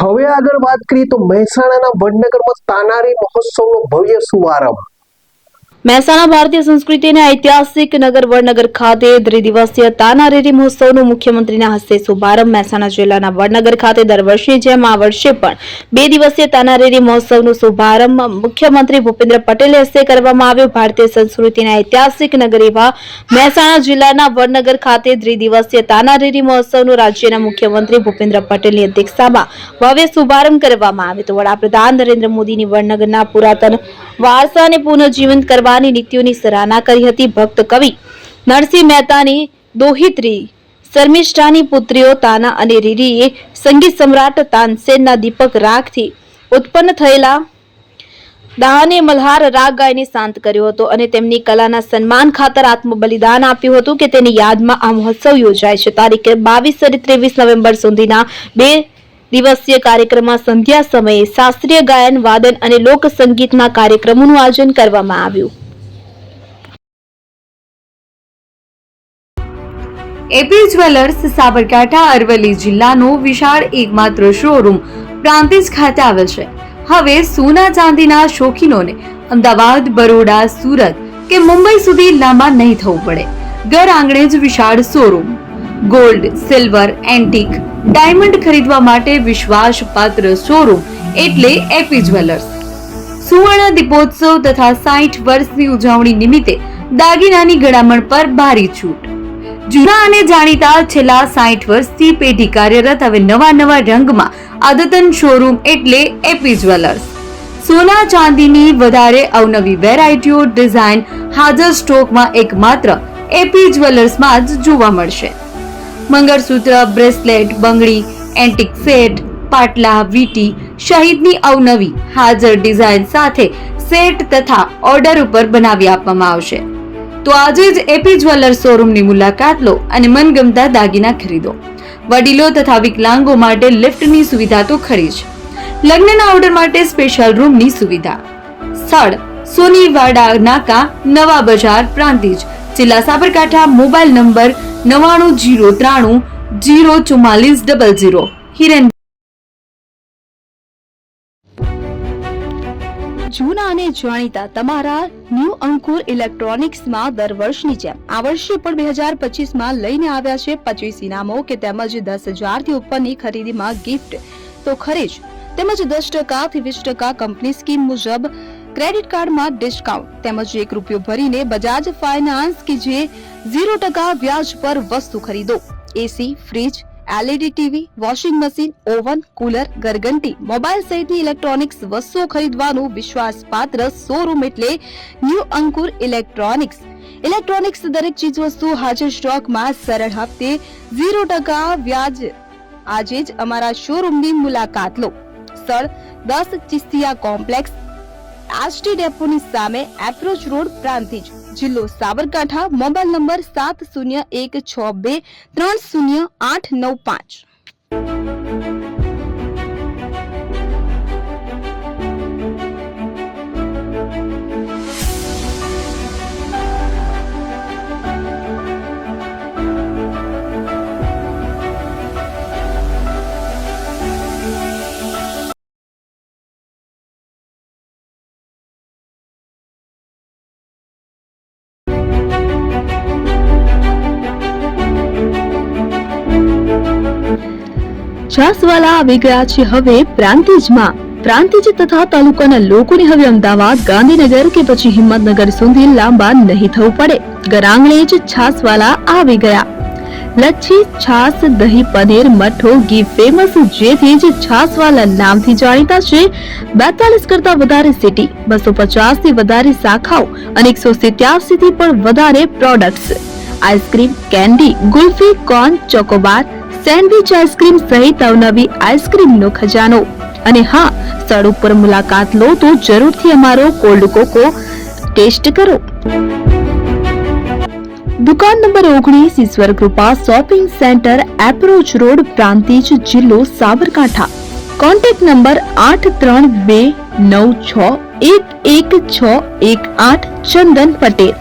હવે આગળ વાત કરીએ તો મહેસાણાના વડનગરમાં તાનારી મહોત્સવનો ભવ્ય શુભારંભ। મહેસાણા ભારતીય સંસ્કૃતિ અને ઐતિહાસિક નગર વડનગર ખાતે ત્રિદિવસીય તાનારીરી મહોત્સવનો મુખ્યમંત્રીના હસ્તે શુભારંભ। મહેસાણા જિલ્લાના વડનગર ખાતે દર વર્ષની જેમ આ વર્ષે પણ 2 દિવસીય તાનારીરી મહોત્સવનો શુભારંભ મુખ્યમંત્રી ભૂપેન્દ્ર પટેલે હસ્તે કરવામાં આવ્યો। ભારતીય સંસ્કૃતિ અને ઐતિહાસિક નગર એવા મહેસાણા જિલ્લાના વડનગર ખાતે ત્રિદિવસીય તાનારીરી મહોત્સવનો રાજ્યના મુખ્યમંત્રી ભૂપેન્દ્ર પટેલની અધ્યક્ષતામાં ભવ્ય શુભારંભ કરવામાં આવ્યો તો વડાપ્રધાન નરેન્દ્ર મોદીની વડનગરના પુરાતન વારસાને પુનઃજીવંત કરવા નીતિઓની સરાહના કરી હતી। ભક્ત કવિ નરસિંહ મહેતાની દોહિત્રી શર્મિષ્ઠાની પુત્રીઓ તાના અને રીરીએ સંગીત સમ્રાટ તાનસેનના દીપક રાગથી ઉત્પન્ન થયેલા દાહાને મલ્હાર રાગ ગાઈને શાંત કર્યો હતો અને તેમની કલાના સન્માન ખાતર આત્મબલિદાન આપ્યું હતું કે તેની યાદમાં આ મહોત્સવ યોજાય છે। તારીખ 22 અને 23 નવેમ્બર સુધીના 2 દિવસીય કાર્યક્રમમાં સંધ્યા સમયે શાસ્ત્રીય ગાયન વાદન અને લોક સંગીતના કાર્યક્રમોનું આયોજન કરવામાં આવ્યું। એપી જ્વેલર્સ સાબરકાંઠા અરવલ્લી જિલ્લાનો વિશાળ એકમાત્ર શોરૂમ પ્રાંતિજ ખાતે આવેલ છે। હવે સોના ચાંદીના શોખીનોને અમદાવાદ, બરોડા, સુરત કે મુંબઈ સુધી લાંબા નહીં થવું પડે। ઘર આંગણે જ વિશાળ showroom. Gold, silver, antique, diamond ખરીદવા માટે વિશ્વાસપાત્ર શોરૂમ એટલે એપી જ્વેલર્સ। સુવર્ણ દીપોત્સવ તથા 60 વર્ષની ઉજવણી નિમિત્તે દાગીનાની ગળામણ પર ભારી છૂટ। જૂના અને જાણીતા છેલ્લા 60 વર્ષથી પેઢી કાર્યરત હવે નવા રંગમાં અદ્યતન શોરૂમ એટલે એપી જ્વેલર્સ। સોના ચાંદીની વધારે અવનવી વેરાયટીઓ, ડિઝાઇન હાજર સ્ટોકમાં એકમાત્ર એપી જ્વેલર્સમાં જ જોવા મળશે। મંગળસૂત્ર, બ્રેસલેટ, બંગડી, એન્ટિક સેટ, પાટલા, વીટી સહિતની અવનવી હાજર ડિઝાઇન સાથે સેટ તથા ઓર્ડર ઉપર બનાવી આપવામાં આવશે। તો આજે જ એપી જ્વેલર્સ શોરૂમની મુલાકાત લો અને મનગમતા દાગીના ખરીદો। વડીલો તથા વિકલાંગો માટે લિફ્ટની સુવિધા તો ખરી જ, લગ્નના ઓર્ડર માટે સ્પેશિયલ રૂમની સુવિધા। સ્થળ સોનીવાડા નાકા, નવા બજાર, પ્રાંતિજ, જિલ્લા સાબરકાંઠા। Mobile number 9903 04400। હિરેન। જૂના અને જાણીતા તમારા ન્યૂ અંકુર ઇલેક્ટ્રોનિક્સમાં દર વર્ષની જેમ આ વર્ષે પણ 2025માં લઈને આવ્યા છે 25 ઇનામો કે તેમજ 10,000 થી ઉપરની ખરીદીમાં ગિફ્ટ તો ખરી જ, તેમજ 10% થી 20% કંપની સ્કીમ મુજબ ક્રેડિટ કાર્ડમાં ડિસ્કાઉન્ટ તેમજ ₹1 ભરીને બજાજ ફાઇનાન્સ કે જે 0% વ્યાજ પર વસ્તુ ખરીદો। AC, fridge, LED TV, washing machine, oven, cooler, ઘરઘંટી, મોબાઈલ સહિતની ઇલેક્ટ્રોનિક્સ વસ્તુઓ ખરીદવાનું વિશ્વાસપાત્ર શોરૂમ એટલે ન્યૂ અંકુર ઇલેક્ટ્રોનિક્સ। ઇલેક્ટ્રોનિક્સ દરેક ચીજ વસ્તુ હાજર સ્ટોકમાં સરળ હપ્તે 0% વ્યાજ। આજે જ અમારા શોરૂમની મુલાકાત લો। સ્થળ 10 ચિસ્તિયા કોમ્પ્લેક્સ, આષ્ટી ડેપોની સામે, એપ્રોચ રોડ, પ્રાંતિજ, જિલ્લો સાબરકાંઠા। Mobile number 7016230895। છાસવાલા આવી ગયા છે હવે પ્રાંતિજમાં। પ્રાંતિજ તથા તાલુકાના લોકોને હવે અમદાવાદ, ગાંધીનગર કે પછી હિંમતનગર સુધી લાંબા નહીં થવું પડે। ઘર આંગણે જ છાસવાલા આવી ગયા। લચ્છી, છાસ, દહીં, પનીર, મઠો, ઘી ફેમસ, જેથી જ છાસવાલા નામથી જાણીતા છે। 42 કરતા વધારે સિટી, 250 થી વધારે શાખાઓ અને 187 થી પણ વધારે products. Ice cream, candy, kulfi, corn, Chocobar, sandwich ice cream સહિત અવનવી આઈસ્ક્રીમનો ખજાનો। અને હા, સ્થળ ઉપર મુલાકાત લો તો જરૂરથી અમારો કોલ્ડ કોકો ટેસ્ટ કરો। દુકાન number 19, Ishwar Krupa shopping centre, approach road, Prantij, જિલ્લો સાબરકાંઠા। Contact number 8329611618 Chandan Patel.